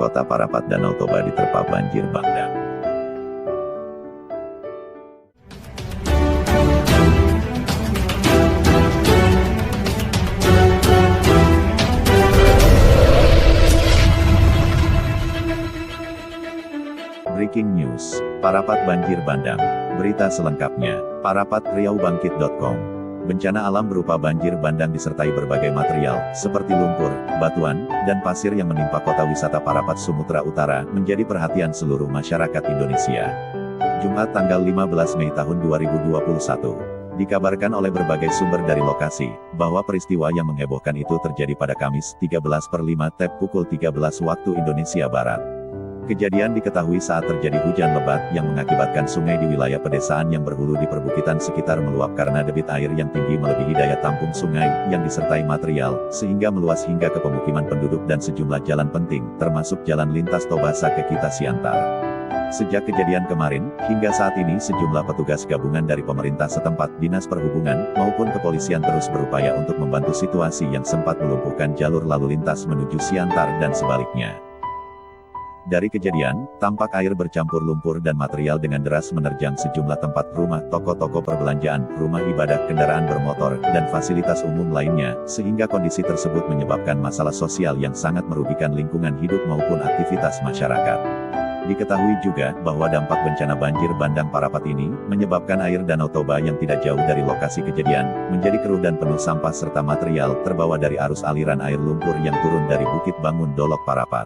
Kota Parapat Danau Toba diterpa banjir bandang. Breaking News, Parapat banjir bandang. Berita selengkapnya, parapatriaubangkit.com. Bencana alam berupa banjir bandang disertai berbagai material, seperti lumpur, batuan, dan pasir yang menimpa kota wisata Parapat Sumatera Utara, menjadi perhatian seluruh masyarakat Indonesia. Jumat tanggal 15 Mei tahun 2021. Dikabarkan oleh berbagai sumber dari lokasi, bahwa peristiwa yang menghebohkan itu terjadi pada Kamis 13/5 TEP pukul 13 waktu Indonesia Barat. Kejadian diketahui saat terjadi hujan lebat yang mengakibatkan sungai di wilayah pedesaan yang berhulu di perbukitan sekitar meluap karena debit air yang tinggi melebihi daya tampung sungai yang disertai material, sehingga meluas hingga ke pemukiman penduduk dan sejumlah jalan penting, termasuk jalan lintas Tobasa ke Kita Siantar. Sejak kejadian kemarin, hingga saat ini sejumlah petugas gabungan dari pemerintah setempat, dinas perhubungan, maupun kepolisian terus berupaya untuk membantu situasi yang sempat melumpuhkan jalur lalu lintas menuju Siantar dan sebaliknya. Dari kejadian, tampak air bercampur lumpur dan material dengan deras menerjang sejumlah tempat rumah, toko-toko perbelanjaan, rumah ibadah, kendaraan bermotor, dan fasilitas umum lainnya, sehingga kondisi tersebut menyebabkan masalah sosial yang sangat merugikan lingkungan hidup maupun aktivitas masyarakat. Diketahui juga, bahwa dampak bencana banjir bandang Parapat ini, menyebabkan air Danau Toba yang tidak jauh dari lokasi kejadian, menjadi keruh dan penuh sampah serta material, terbawa dari arus aliran air lumpur yang turun dari Bukit Bangun Dolok Parapat.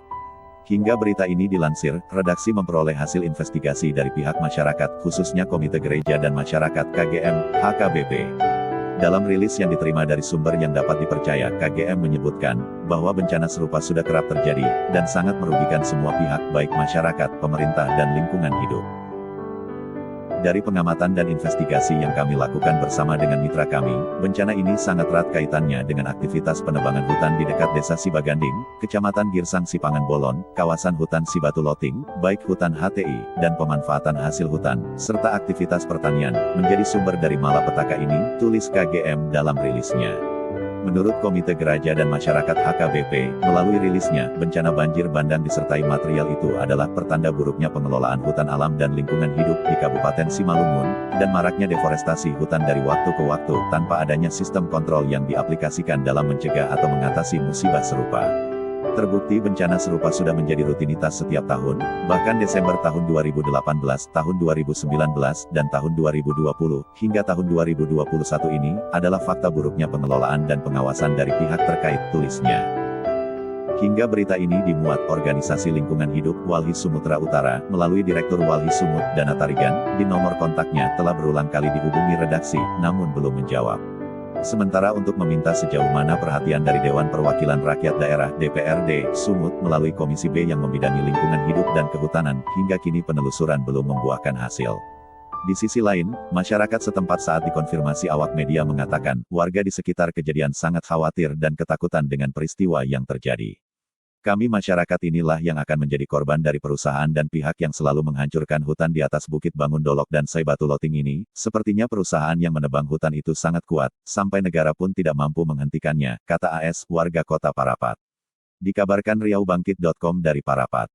Hingga berita ini dilansir, redaksi memperoleh hasil investigasi dari pihak masyarakat, khususnya Komite Gereja dan Masyarakat KGM, HKBP. Dalam rilis yang diterima dari sumber yang dapat dipercaya, KGM menyebutkan, bahwa bencana serupa sudah kerap terjadi, dan sangat merugikan semua pihak, baik masyarakat, pemerintah dan lingkungan hidup. Dari pengamatan dan investigasi yang kami lakukan bersama dengan mitra kami, bencana ini sangat erat kaitannya dengan aktivitas penebangan hutan di dekat Desa Sibaganding, Kecamatan Girsang Sipangan Bolon, kawasan hutan Sibatu Loting, baik hutan HTI, dan pemanfaatan hasil hutan, serta aktivitas pertanian, menjadi sumber dari malapetaka ini, tulis KGM dalam rilisnya. Menurut Komite Gereja dan Masyarakat HKBP, melalui rilisnya, bencana banjir bandang disertai material itu adalah pertanda buruknya pengelolaan hutan alam dan lingkungan hidup di Kabupaten Simalungun, dan maraknya deforestasi hutan dari waktu ke waktu tanpa adanya sistem kontrol yang diaplikasikan dalam mencegah atau mengatasi musibah serupa. Terbukti bencana serupa sudah menjadi rutinitas setiap tahun, bahkan Desember tahun 2018, tahun 2019, dan tahun 2020, hingga tahun 2021 ini, adalah fakta buruknya pengelolaan dan pengawasan dari pihak terkait, tulisnya. Hingga berita ini dimuat Organisasi Lingkungan Hidup Walhi Sumatera Utara, melalui Direktur Walhi Sumut, Dana Tarigan, di nomor kontaknya telah berulang kali dihubungi redaksi, namun belum menjawab. Sementara untuk meminta sejauh mana perhatian dari Dewan Perwakilan Rakyat Daerah DPRD Sumut melalui Komisi B yang membidangi lingkungan hidup dan kehutanan, hingga kini penelusuran belum membuahkan hasil. Di sisi lain, masyarakat setempat saat dikonfirmasi awak media mengatakan, warga di sekitar kejadian sangat khawatir dan ketakutan dengan peristiwa yang terjadi. Kami masyarakat inilah yang akan menjadi korban dari perusahaan dan pihak yang selalu menghancurkan hutan di atas Bukit Bangun Dolok dan Sibatu Loting ini, sepertinya perusahaan yang menebang hutan itu sangat kuat, sampai negara pun tidak mampu menghentikannya, kata AS, warga kota Parapat. Dikabarkan riaubangkit.com dari Parapat.